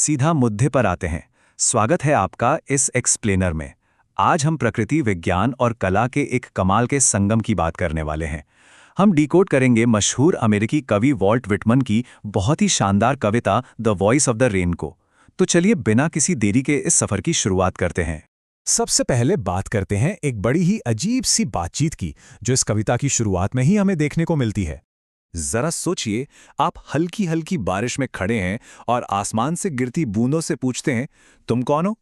सीधा मुद्दे पर आते हैं। स्वागत है आपका इस एक्सप्लेनर में। आज हम प्रकृति विज्ञान और कला के एक कमाल के संगम की बात करने वाले हैं। हम डिकोड करेंगे मशहूर अमेरिकी कवि वॉल्ट विटमन की बहुत ही शानदार कविता the voice of the rain को। तो चलिए बिना किसी देरी के इस सफर की शुरुआत करते हैं। सबसे पहले बात करते हैं एक बड़ी ही अजीब सी बातचीत की, जो इस कविता की शुरुआत में ही हमें देखने को मिलती है। जरा सोचिए, आप हल्की हल्की बारिश में खड़े हैं और आसमान से गिरती बूंदों से पूछते हैं, तुम कौन हो?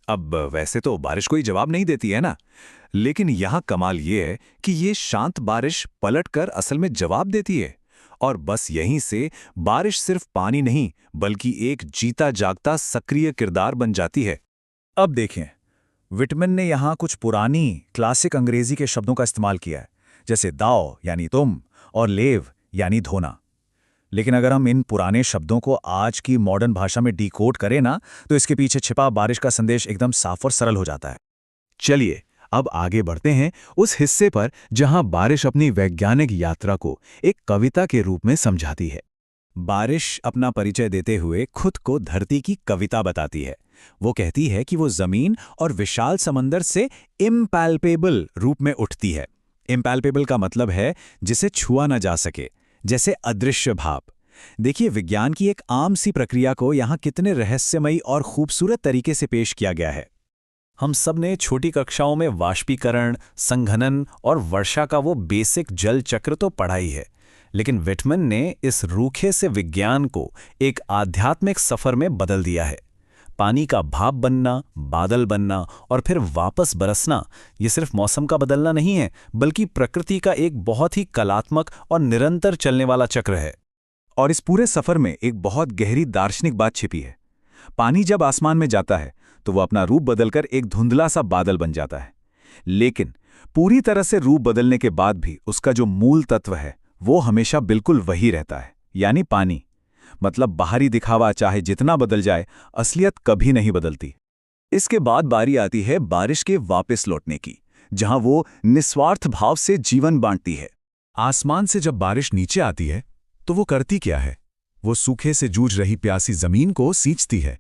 अब वैसे तो बारिश कोई जवाब नहीं देती है ना, लेकिन यहाँ कमाल ये है कि ये शांत बारिश पलटकर असल में जवाब देती है। और बस यहीं से बारिश सिर्फ पानी नहीं, बल्कि एक जीता जागता सक्रिय किरदार बन जाती है। अब देखें, विटमन ने यहाँ कुछ पुरानी क्लासिक अंग्रेजी के शब्दों का इस्तेमाल किया है, जैसे दाओ यानी तुम और लेव यानी धोना। लेकिन अगर हम इन पुराने शब्दों को आज की मॉडर्न भाषा में डिकोड करें ना, तो इसके पीछे छिपा बारिश का संदेश एकदम साफ और सरल हो जाता है। चलिए अब आगे बढ़ते हैं उस हिस्से पर जहां बारिश अपनी वैज्ञानिक यात्रा को एक कविता के रूप में समझाती है। बारिश अपना परिचय देते हुए खुद को धरती की कविता बताती है। वो कहती है कि वो जमीन और विशाल समंदर से इम्पैल्पेबल रूप में उठती है। इम्पैल्पेबल का मतलब है जिसे छुआ न जा सके, जैसे अदृश्य भाप। देखिए, विज्ञान की एक आम सी प्रक्रिया को यहाँ कितने रहस्यमयी और खूबसूरत तरीके से पेश किया गया है। हम सब ने छोटी कक्षाओं में वाष्पीकरण, संघनन और वर्षा का वो बेसिक जल चक्र तो पढ़ा ही है, लेकिन विटमन ने इस रूखे से विज्ञान को एक आध्यात्मिक सफर में बदल दिया है। पानी का भाप बनना, बादल बनना और फिर वापस बरसना, ये सिर्फ मौसम का बदलना नहीं है, बल्कि प्रकृति का एक बहुत ही कलात्मक और निरंतर चलने वाला चक्र है। और इस पूरे सफर में एक बहुत गहरी दार्शनिक बात छिपी है। पानी जब आसमान में जाता है तो वो अपना रूप बदलकर एक धुंधला सा बादल बन जाता है, लेकिन पूरी तरह से रूप बदलने के बाद भी उसका जो मूल तत्व है वो हमेशा बिल्कुल वही रहता है, यानी पानी। मतलब बाहरी दिखावा चाहे जितना बदल जाए, असलियत कभी नहीं बदलती। इसके बाद बारी आती है बारिश के वापस लौटने की, जहां वो निस्वार्थ भाव से जीवन बांटती है। आसमान से जब बारिश नीचे आती है तो वो करती क्या है? वो सूखे से जूझ रही प्यासी जमीन को सींचती है।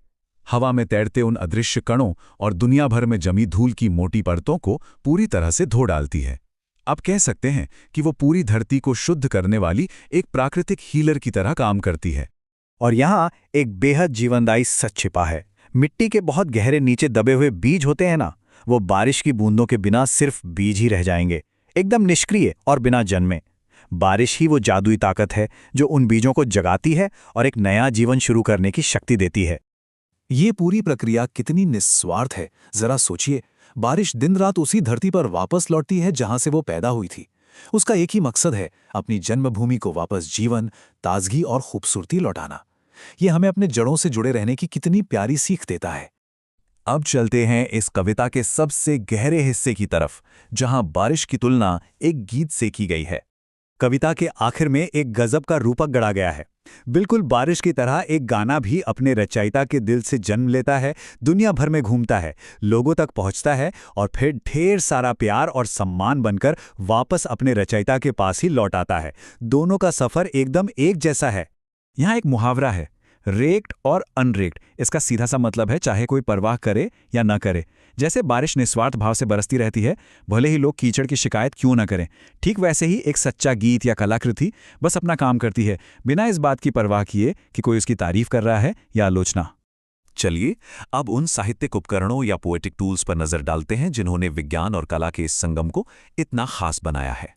हवा में तैरते उन अदृश्य कणों और दुनिया भर में जमी धूल की मोटी परतों को पूरी तरह से धो डालती है। अब कह सकते हैं कि वो पूरी धरती को शुद्ध करने वाली एक प्राकृतिक हीलर की तरह काम करती है। और यहाँ एक बेहद जीवनदायी सच छिपा है। मिट्टी के बहुत गहरे नीचे दबे हुए बीज होते हैं ना, वो बारिश की बूंदों के बिना सिर्फ बीज ही रह जाएंगे, एकदम निष्क्रिय और बिना जन्मे। बारिश ही वो जादुई ताकत है जो उन बीजों को जगाती है और एक नया जीवन शुरू करने की शक्ति देती है। ये पूरी प्रक्रिया कितनी निस्वार्थ है, जरा सोचिए। बारिश दिन रात उसी धरती पर वापस लौटती है जहां से वो पैदा हुई थी। उसका एक ही मकसद है, अपनी जन्मभूमि को वापस जीवन, ताजगी और खूबसूरती लौटाना। ये हमें अपने जड़ों से जुड़े रहने की कितनी प्यारी सीख देता है। अब चलते हैं इस कविता के सबसे गहरे हिस्से की तरफ, जहां बारिश की तुलना एक गीत से की गई है। कविता के आखिर में एक गजब का रूपक गढ़ा गया है। बिल्कुल बारिश की तरह एक गाना भी अपने रचयिता के दिल से जन्म लेता है, दुनिया भर में घूमता है, लोगों तक पहुंचता है और फिर ढेर सारा प्यार और सम्मान बनकर वापस अपने रचयिता के पास ही लौट आता है। दोनों का सफर एकदम एक जैसा है। यहाँ एक मुहावरा है, रेक्ड और अनरेक्ड। इसका सीधा सा मतलब है चाहे कोई परवाह करे या न करे। जैसे बारिश निस्वार्थ भाव से बरसती रहती है, भले ही लोग कीचड़ की शिकायत क्यों न करें, ठीक वैसे ही एक सच्चा गीत या कलाकृति बस अपना काम करती है, बिना इस बात की परवाह किए कि कोई उसकी तारीफ कर रहा है या आलोचना। चलिए अब उन साहित्यिक उपकरणों या पोएटिक टूल्स पर नजर डालते हैं जिन्होंने विज्ञान और कला के इस संगम को इतना खास बनाया है।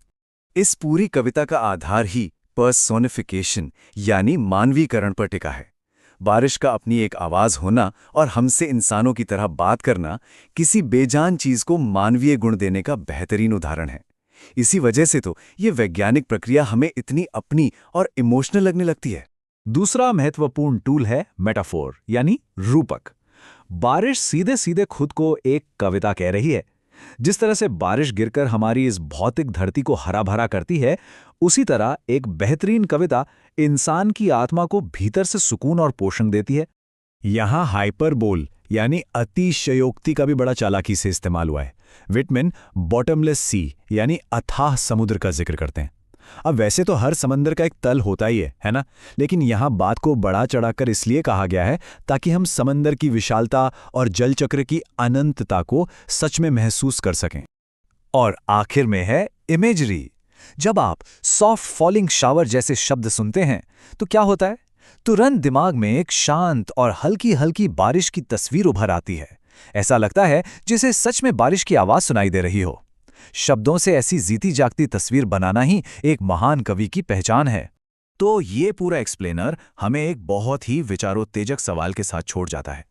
इस पूरी कविता का आधार ही पर्सोनिफिकेशन यानी मानवीकरण पर टिका है। बारिश का अपनी एक आवाज होना और हमसे इंसानों की तरह बात करना किसी बेजान चीज को मानवीय गुण देने का बेहतरीन उदाहरण है। इसी वजह से तो ये वैज्ञानिक प्रक्रिया हमें इतनी अपनी और इमोशनल लगने लगती है। दूसरा महत्वपूर्ण टूल है मेटाफोर यानी रूपक। बारिश सीधे सीधे खुद को एक कविता कह रही है। जिस तरह से बारिश गिरकर हमारी इस भौतिक धरती को हरा भरा करती है, उसी तरह एक बेहतरीन कविता इंसान की आत्मा को भीतर से सुकून और पोषण देती है। यहाँ हाइपरबोल यानी अतिशयोक्ति का भी बड़ा चालाकी से इस्तेमाल हुआ है। विटमन बॉटमलेस सी यानी अथाह समुद्र का जिक्र करते हैं। अब वैसे तो हर समंदर का एक तल होता ही है ना? लेकिन यहाँ बात को बढ़ा चढ़ाकर इसलिए कहा गया है ताकि हम समंदर की विशालता और जल चक्र की अनंतता को सच में महसूस कर सकें। और आखिर में है इमेजरी। जब आप सॉफ्ट फॉलिंग शावर जैसे शब्द सुनते हैं तो क्या होता है? तुरंत दिमाग में एक शांत और हल्की हल्की बारिश की तस्वीर उभर आती है। ऐसा लगता है जैसे सच में बारिश की आवाज सुनाई दे रही हो। शब्दों से ऐसी जीती जागती तस्वीर बनाना ही एक महान कवि की पहचान है। तो ये पूरा एक्सप्लेनर हमें एक बहुत ही विचारोत्तेजक सवाल के साथ छोड़ जाता है।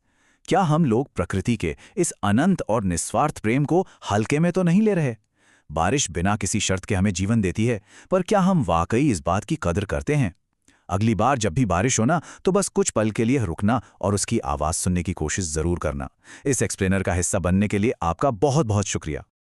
क्या हम लोग प्रकृति के इस अनंत और निस्वार्थ प्रेम को हल्के में तो नहीं ले रहे? बारिश बिना किसी शर्त के हमें जीवन देती है, पर क्या हम वाकई इस बात की कदर करते हैं? अगली बार जब भी बारिश हो ना, तो बस कुछ पल के लिए रुकना और उसकी आवाज सुनने की कोशिश जरूर करना। इस एक्सप्लेनर का हिस्सा बनने के लिए आपका बहुत बहुत शुक्रिया।